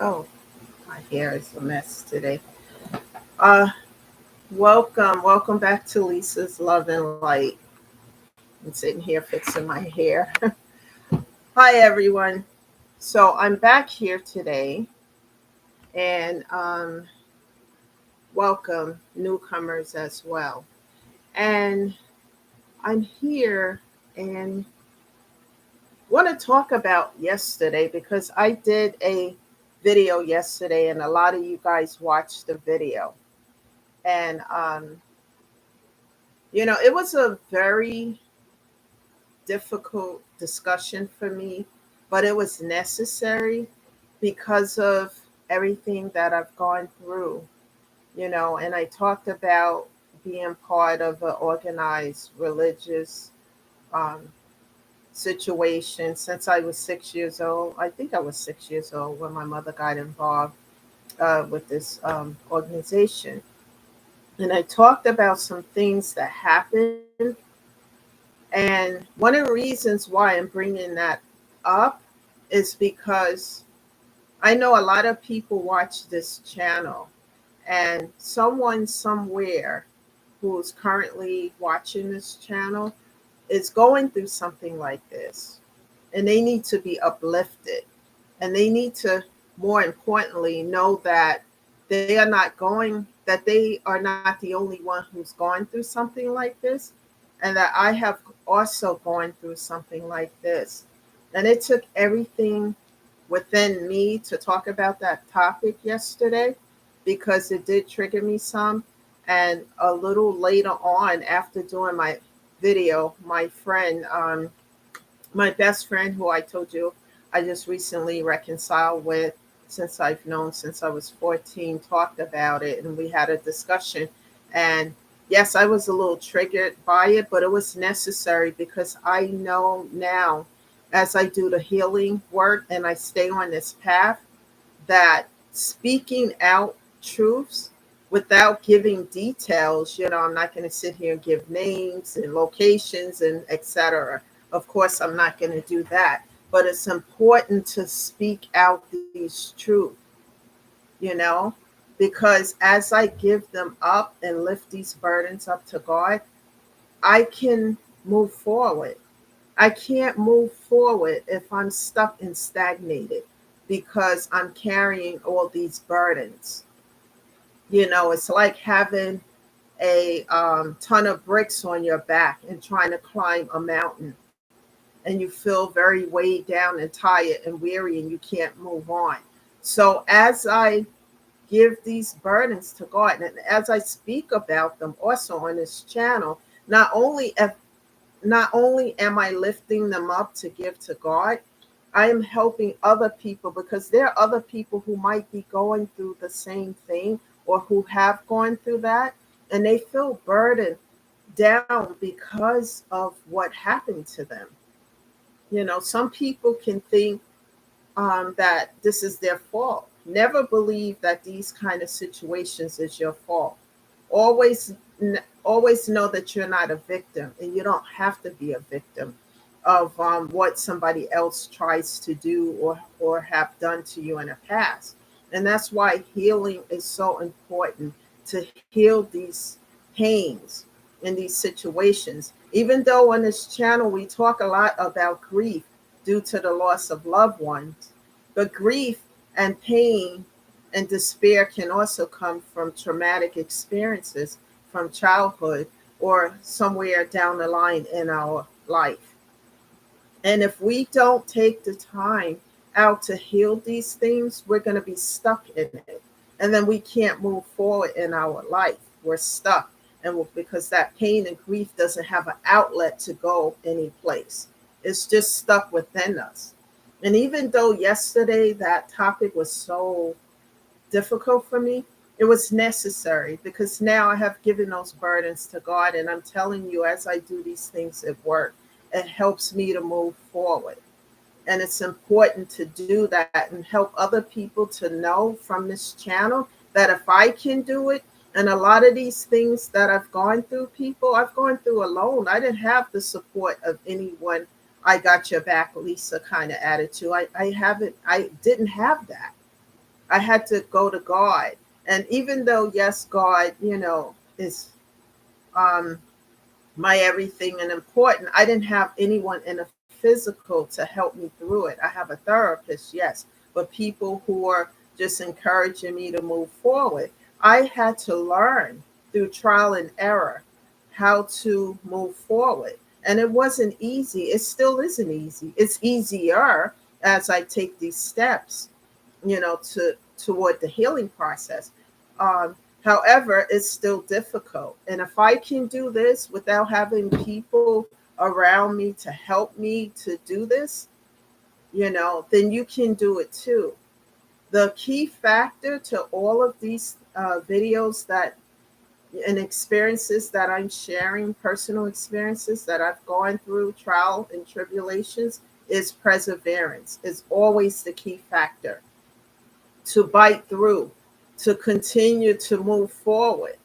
Oh, my hair is a mess today. Uh, welcome back to Lisa's Love and Light. I'm sitting here fixing my hair. Hi, everyone. So I'm back here today, and welcome newcomers as well. And I'm here and want to talk about yesterday because I did a video yesterday, and a lot of you guys watched the video, and it was a very difficult discussion for me, but it was necessary because of everything that I've gone through. And I talked about being part of an organized religious um, situation since I was 6 years old. I think I was 6 years old when my mother got involved with this organization. And I talked about some things that happened. And one of the reasons why I'm bringing that up is because I know a lot of people watch this channel, and someone somewhere who's currently watching this channel is going through something like this, and they need to be uplifted, and they need to, more importantly, know that they are not the only one who's going through something like this, and that I have also gone through something like this. And it took everything within me to talk about that topic yesterday because it did trigger me some. And a little later on, after doing my video, my best friend, who I told you I just recently reconciled with, since I've known since I was 14, talked about it, and we had a discussion. And yes, I was a little triggered by it, but it was necessary because I know now, as I do the healing work and I stay on this path, that speaking out truths without giving details, I'm not going to sit here and give names and locations and etc. Of course, I'm not going to do that, but it's important to speak out these truths, you know, because as I give them up and lift these burdens up to God, I can move forward. I can't move forward if I'm stuck and stagnated because I'm carrying all these burdens. It's like having a ton of bricks on your back and trying to climb a mountain, and you feel very weighed down and tired and weary and you can't move on. So as I give these burdens to God, and as I speak about them also on this channel, not only not only am I lifting them up to give to God, I am helping other people because there are other people who might be going through the same thing or who have gone through that, and they feel burdened down because of what happened to them. Some people can think that this is their fault. Never believe that these kind of situations is your fault. Always, always know that you're not a victim, and you don't have to be a victim of what somebody else tries to do or have done to you in the past. And that's why healing is so important, to heal these pains in these situations. Even though on this channel we talk a lot about grief due to the loss of loved ones, but grief and pain and despair can also come from traumatic experiences from childhood or somewhere down the line in our life. And if we don't take the time out to heal these things, we're going to be stuck in it. And then we can't move forward in our life. We're stuck. Because that pain and grief doesn't have an outlet to go any place, it's just stuck within us. And even though yesterday that topic was so difficult for me, it was necessary because now I have given those burdens to God. And I'm telling you, as I do these things at work, it helps me to move forward. And it's important to do that and help other people to know from this channel that if I can do it, and a lot of these things that I've gone through, people I've gone through alone. I didn't have the support of anyone. I got your back, Lisa kind of attitude. I didn't have that. I had to go to God. And even though, yes, God, is um, my everything and important, I didn't have anyone in a physical to help me through it. I have a therapist, yes, but people who are just encouraging me to move forward. I had to learn through trial and error how to move forward. And it wasn't easy. It still isn't easy. It's easier as I take these steps, toward the healing process. Um, However, it's still difficult. And if I can do this without having people around me to help me to do this, then you can do it too. The key factor to all of these videos that and experiences that I'm sharing, personal experiences that I've gone through, trial and tribulations, is perseverance. Is always the key factor to bite through, to continue to move forward,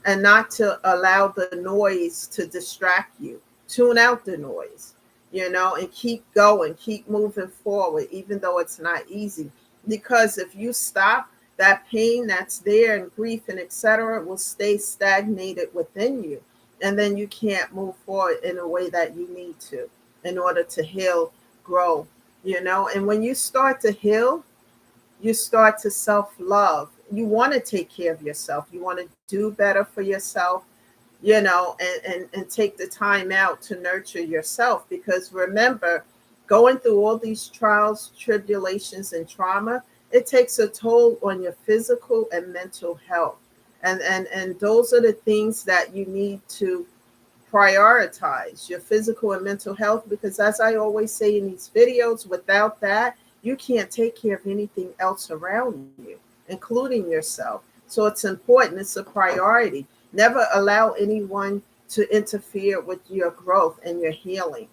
and not to allow the noise to distract you. Tune out the noise, and keep going, keep moving forward, even though it's not easy. Because if you stop, that pain that's there and grief and etc. will stay stagnated within you. And then you can't move forward in a way that you need to in order to heal, grow, And when you start to heal, you start to self love. You want to take care of yourself. You want to do better for yourself, and take the time out to nurture yourself. Because remember, going through all these trials, tribulations, and trauma, it takes a toll on your physical and mental health. And those are the things that you need to prioritize, your physical and mental health, because as I always say in these videos, without that, you can't take care of anything else around you, including yourself. So it's important, it's a priority. Never allow anyone to interfere with your growth and your healing,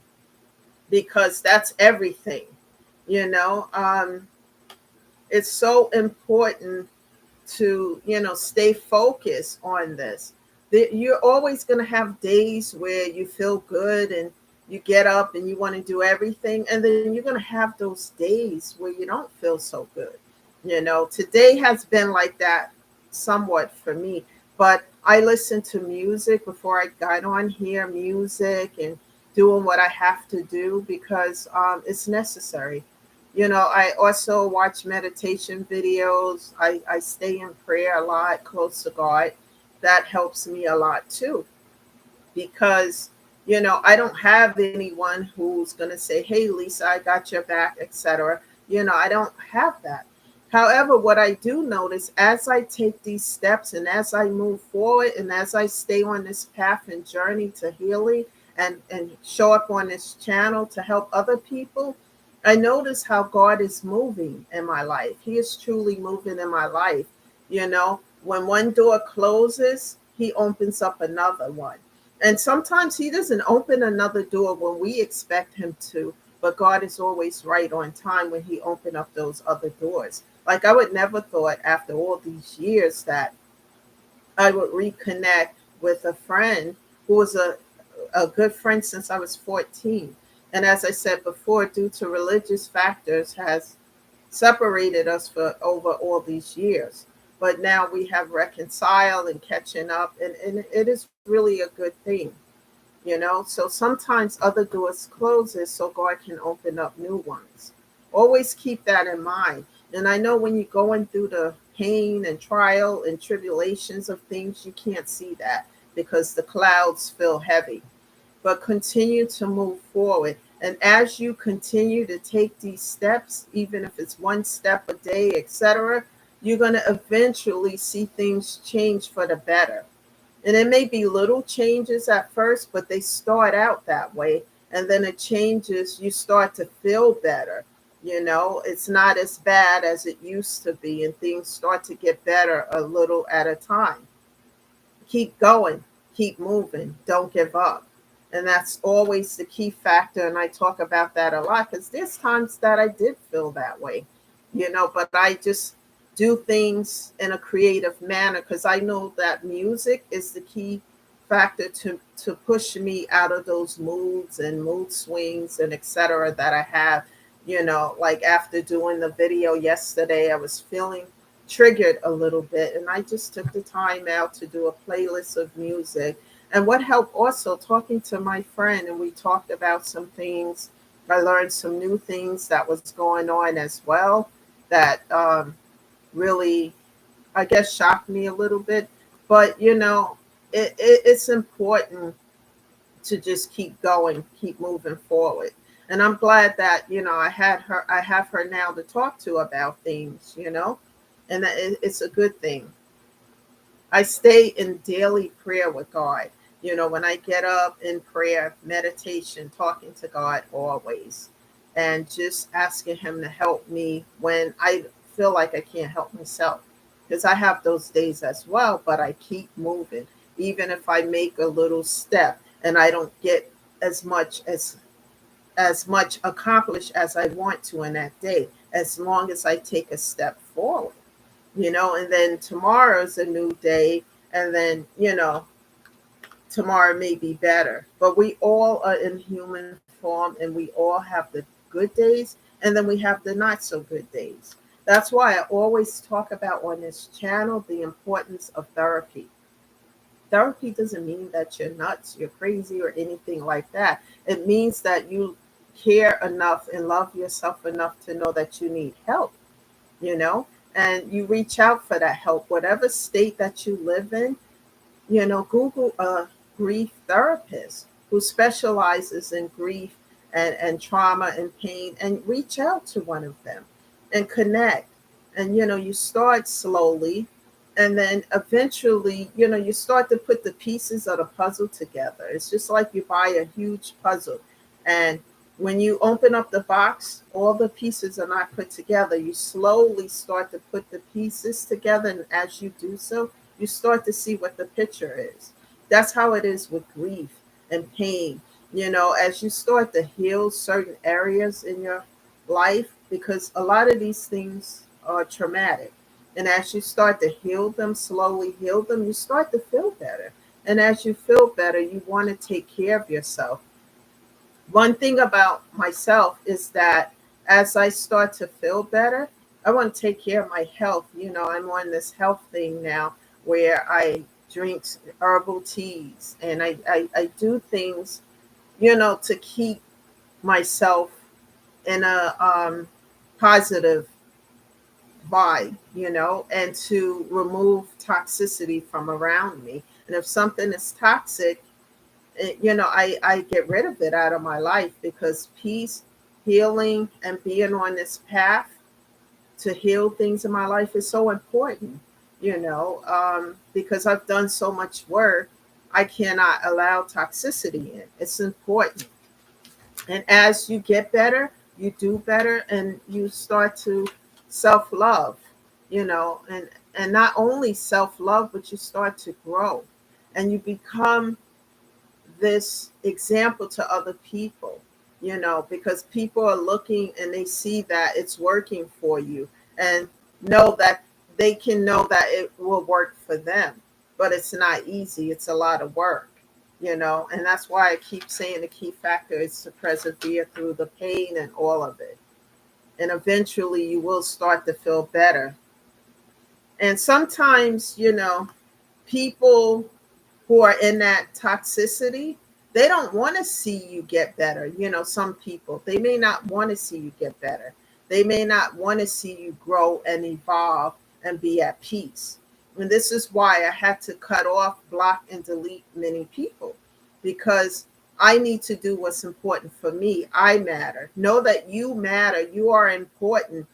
because that's everything. You know, it's so important to stay focused on this. You're always going to have days where you feel good and you get up and you want to do everything, and then you're going to have those days where you don't feel so good. Today has been like that somewhat for me, but I listened to music before I got on here, music and doing what I have to do, because it's necessary. I also watch meditation videos. I stay in prayer a lot, close to God. That helps me a lot too, because, I don't have anyone who's going to say, hey, Lisa, I got your back, etc. I don't have that. However, what I do notice as I take these steps and as I move forward and as I stay on this path and journey to healing and show up on this channel to help other people, I notice how God is moving in my life. He is truly moving in my life. When one door closes, he opens up another one. And sometimes he doesn't open another door when we expect him to, but God is always right on time when he opened up those other doors. Like, I would never thought after all these years that I would reconnect with a friend who was a good friend since I was 14. And as I said before, due to religious factors, has separated us for over all these years. But now we have reconciled and catching up, and it is really a good thing. So sometimes other doors closes so God can open up new ones. Always keep that in mind. And I know when you're going through the pain and trial and tribulations of things, you can't see that because the clouds feel heavy. But continue to move forward. And as you continue to take these steps, even if it's one step a day, etc., you're going to eventually see things change for the better. And it may be little changes at first, but they start out that way. And then it changes, you start to feel better. It's not as bad as it used to be, and things start to get better a little at a time. Keep going, keep moving, don't give up. And that's always the key factor. And I talk about that a lot because there's times that I did feel that way, but I just do things in a creative manner because I know that music is the key factor to push me out of those moods and mood swings and etc. that I have Like after doing the video yesterday, I was feeling triggered a little bit, and I just took the time out to do a playlist of music. And what helped also talking to my friend, and we talked about some things. I learned some new things that was going on as well that really, I guess, shocked me a little bit. But it's important to just keep going, keep moving forward. And I'm glad that, I have her now to talk to about things, and it's a good thing. I stay in daily prayer with God. When I get up in prayer, meditation, talking to God always, and just asking Him to help me when I feel like I can't help myself. Because I have those days as well, but I keep moving. Even if I make a little step and I don't get as much accomplished as I want to in that day, as long as I take a step forward. And then tomorrow's a new day, and then tomorrow may be better, but we all are in human form, and we all have the good days, and then we have the not so good days. That's why I always talk about on this channel the importance of therapy. Therapy doesn't mean that you're nuts, you're crazy, or anything like that. It means that you care enough and love yourself enough to know that you need help, you know, and you reach out for that help, whatever state that you live in. Google a grief therapist who specializes in grief and trauma and pain, and reach out to one of them and connect. And you start slowly, and then eventually, you start to put the pieces of the puzzle together. It's just like you buy a huge puzzle, and when you open up the box, all the pieces are not put together. You slowly start to put the pieces together, and as you do so, you start to see what the picture is. That's how it is with grief and pain. As you start to heal certain areas in your life, because a lot of these things are traumatic. And as you start to heal them, slowly heal them, you start to feel better. And as you feel better, you want to take care of yourself. One thing about myself is that as I start to feel better, I want to take care of my health. I'm on this health thing now where I drink herbal teas, and I do things, to keep myself in a positive vibe, and to remove toxicity from around me. And if something is toxic, I get rid of it out of my life, because peace, healing, and being on this path to heal things in my life is so important, because I've done so much work. I cannot allow toxicity in. It's important. And as you get better, you do better, and you start to self love, and not only self love, but you start to grow, and you become this example to other people, because people are looking and they see that it's working for you, and know that they can know that it will work for them. But it's not easy, it's a lot of work, and that's why I keep saying the key factor is to persevere through the pain and all of it. And eventually you will start to feel better. And sometimes, people who are in that toxicity, they don't want to see you get better. Some people, they may not want to see you get better. They may not want to see you grow and evolve and be at peace. And this is why I had to cut off, block, and delete many people, because I need to do what's important for me. I matter. Know that you matter. You are important.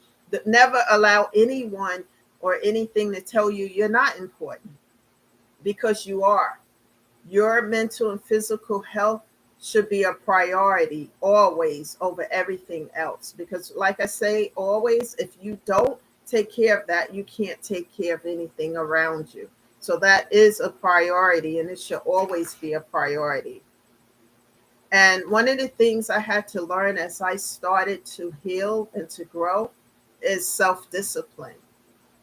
Never allow anyone or anything to tell you you're not important, because you are. Your mental and physical health should be a priority always over everything else. Because, like I say, always, if you don't take care of that, you can't take care of anything around you. So, that is a priority, and it should always be a priority. And one of the things I had to learn as I started to heal and to grow is self discipline,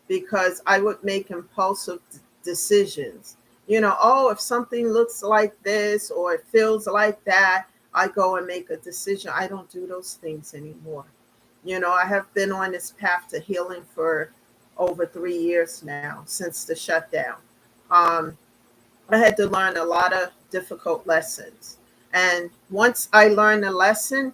because I would make impulsive decisions. Oh, if something looks like this or it feels like that, I go and make a decision. I don't do those things anymore. I have been on this path to healing for over 3 years now since the shutdown. Um, I had to learn a lot of difficult lessons. And once I learned a lesson,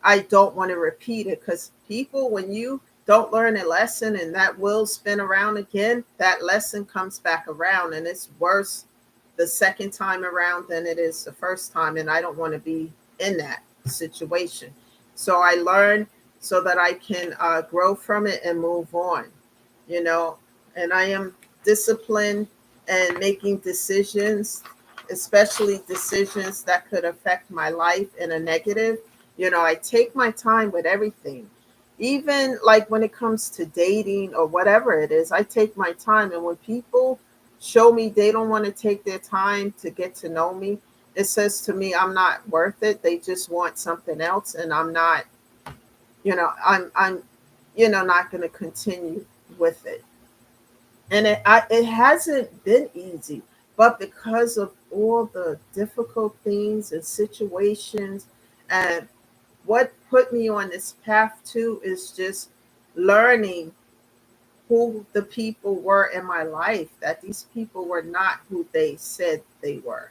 I don't want to repeat it, because people, when you don't learn a lesson and that will spin around again, that lesson comes back around, and it's worse the second time around than it is the first time. And I don't want to be in that situation. So I learn so that I can grow from it and move on, you know, and I am disciplined and making decisions, especially decisions that could affect my life in a negative. I take my time with everything. Even like when it comes to dating or whatever it is, I take my time. And when people show me they don't want to take their time to get to know me, it says to me I'm not worth it. They just want something else, and I'm not, I'm not going to continue with it. And it hasn't been easy, but because of all the difficult things and situations, and what put me on this path too is just learning who the people were in my life, that these people were not who they said they were.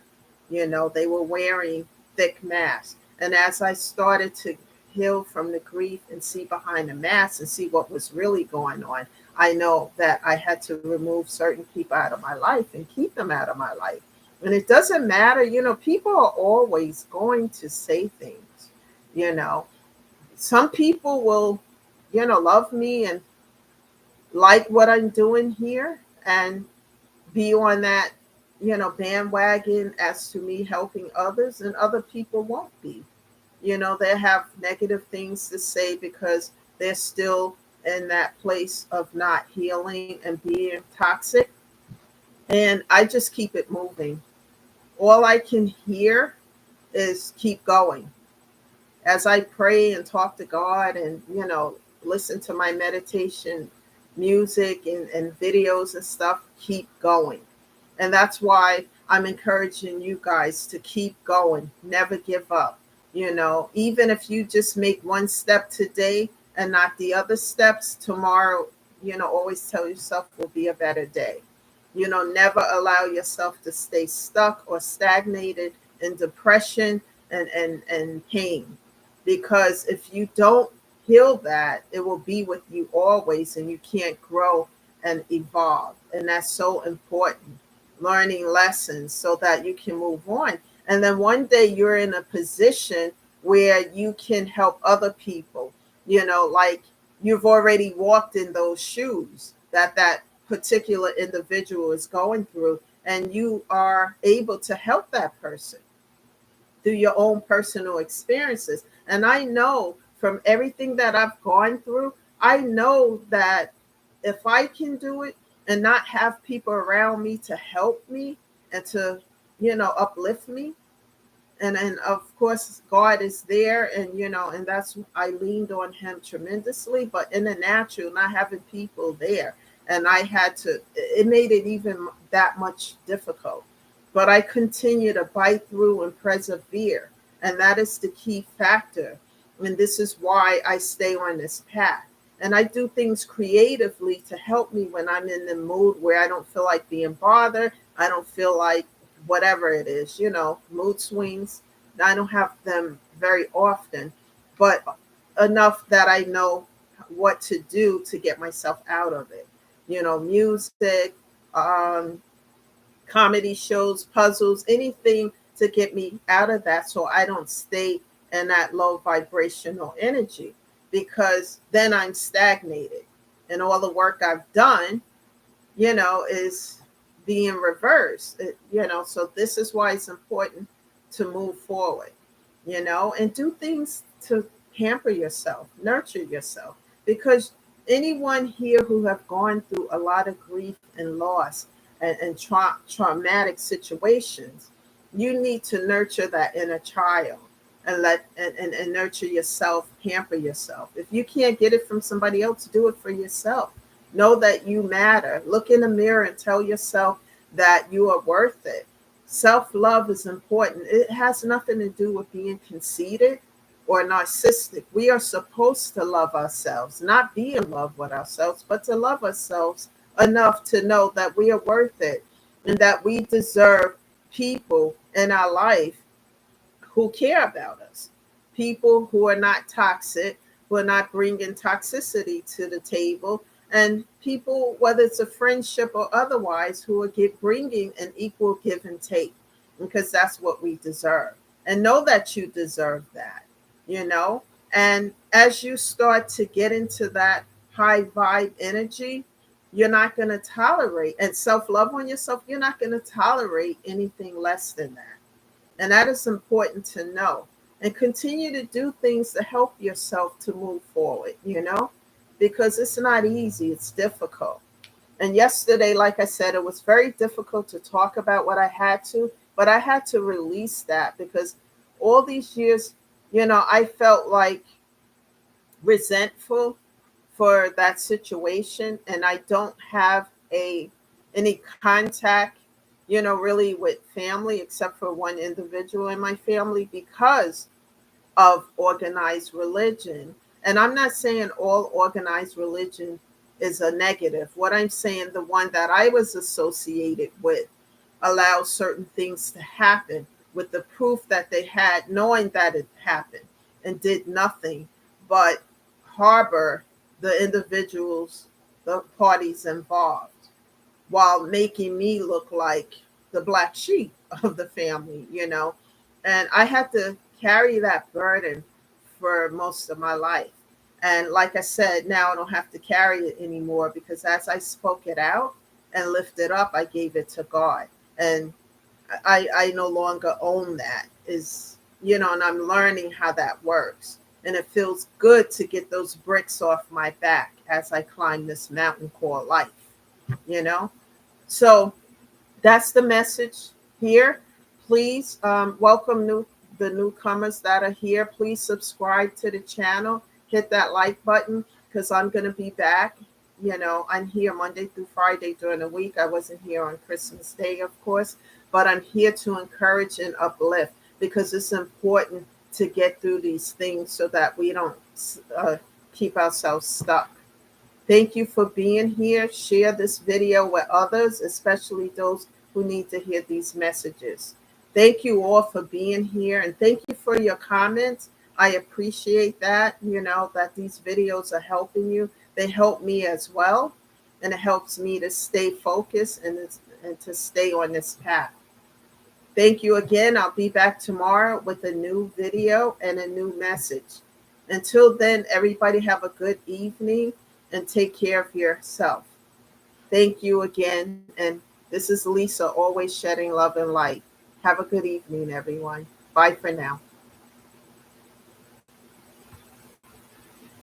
They were wearing thick masks. And as I started to heal from the grief and see behind the mask and see what was really going on, I know that I had to remove certain people out of my life and keep them out of my life. And it doesn't matter, people are always going to say things, you know. Some people will, love me and like what I'm doing here and be on that, bandwagon as to me helping others, and other people won't be. They have negative things to say because they're still in that place of not healing and being toxic. And I just keep it moving. All I can hear is keep going. As I pray and talk to God and, listen to my meditation music and videos and stuff, keep going. And that's why I'm encouraging you guys to keep going, never give up. Even if you just make one step today and not the other steps, tomorrow, always tell yourself will be a better day. Never allow yourself to stay stuck or stagnated in depression and pain. Because if you don't heal that, it will be with you always, and you can't grow and evolve. And that's so important. Learning lessons so that you can move on. And then one day you're in a position where you can help other people, like you've already walked in those shoes that particular individual is going through, and you are able to help that person through your own personal experiences. And I know from everything that I've gone through, I know that if I can do it and not have people around me to help me and to, uplift me, and of course God is there, and and that's, I leaned on him tremendously. But in the natural, not having people there, and I had to, it made it even that much difficult. But I continue to bite through and persevere, and that is the key factor. And this is why I stay on this path. And I do things creatively to help me when I'm in the mood where I don't feel like being bothered. I don't feel like whatever it is, mood swings. I don't have them very often, but enough that I know what to do to get myself out of it. Music, um, comedy shows, puzzles, anything to get me out of that, so I don't stay in that low vibrational energy, because then I'm stagnated and all the work I've done, is being reversed. So this is why it's important to move forward, and do things to pamper yourself, nurture yourself, because anyone here who have gone through a lot of grief and loss and traumatic situations, you need to nurture that inner child and and nurture yourself, pamper yourself. If you can't get it from somebody else, do it for yourself. Know that you matter. Look in the mirror and tell yourself that you are worth it. Self-love is important. It has nothing to do with being conceited or narcissistic. We are supposed to love ourselves, not be in love with ourselves, but to love ourselves enough to know that we are worth it and that we deserve people in our life who care about us, people who are not toxic, who are not bringing toxicity to the table, and people, whether it's a friendship or otherwise, who are bringing an equal give and take, because that's what we deserve. And know that you deserve that, you know? And as you start to get into that high vibe energy, you're not going to tolerate, and self love on yourself, you're not going to tolerate anything less than that. And that is important to know. And continue to do things to help yourself to move forward, because it's not easy, it's difficult. And yesterday, like I said, it was very difficult to talk about what I had to, but I had to release that because all these years, I felt like resentful for that situation, and I don't have any contact, really with family except for one individual in my family because of organized religion. And I'm not saying all organized religion is a negative. What I'm saying, the one that I was associated with allowed certain things to happen with the proof that they had, knowing that it happened, and did nothing but harbor the individuals, the parties involved, while making me look like the black sheep of the family. And I had to carry that burden for most of my life. And like I said, now I don't have to carry it anymore because as I spoke it out and lifted up, I gave it to God. And I no longer own that, and I'm learning how that works. And it feels good to get those bricks off my back as I climb this mountain called life, you know? So that's the message here. Please welcome the newcomers that are here. Please subscribe to the channel. Hit that like button because I'm going to be back. I'm here Monday through Friday during the week. I wasn't here on Christmas Day, of course, but I'm here to encourage and uplift because it's important to get through these things so that we don't keep ourselves stuck. Thank you for being here. Share this video with others, especially those who need to hear these messages. Thank you all for being here, and thank you for your comments. I appreciate that, that these videos are helping you. They help me as well, and it helps me to stay focused and to stay on this path. Thank you again. I'll be back tomorrow with a new video and a new message. Until then, everybody have a good evening and take care of yourself. Thank you again. And this is Lisa, always shedding love and light. Have a good evening, everyone. Bye for now.